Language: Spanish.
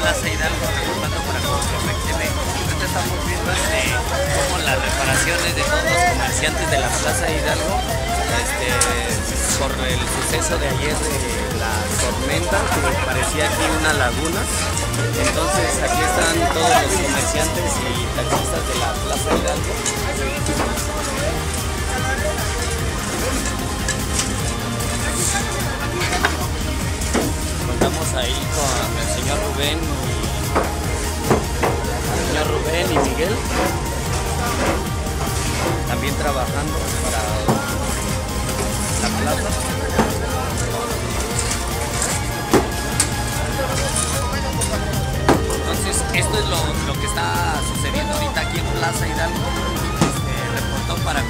Plaza Hidalgo, reportando para Cosmec TV. Ahorita estamos viendo como las reparaciones de todos los comerciantes de la Plaza Hidalgo por el suceso de ayer de la tormenta, que parecía aquí una laguna. Entonces aquí están todos los comerciantes y taxistas de la Plaza Hidalgo. Contamos ahí con el señor Rubén y Miguel, también trabajando para la plaza. Entonces esto es lo que está sucediendo ahorita aquí en Plaza Hidalgo. Reportó para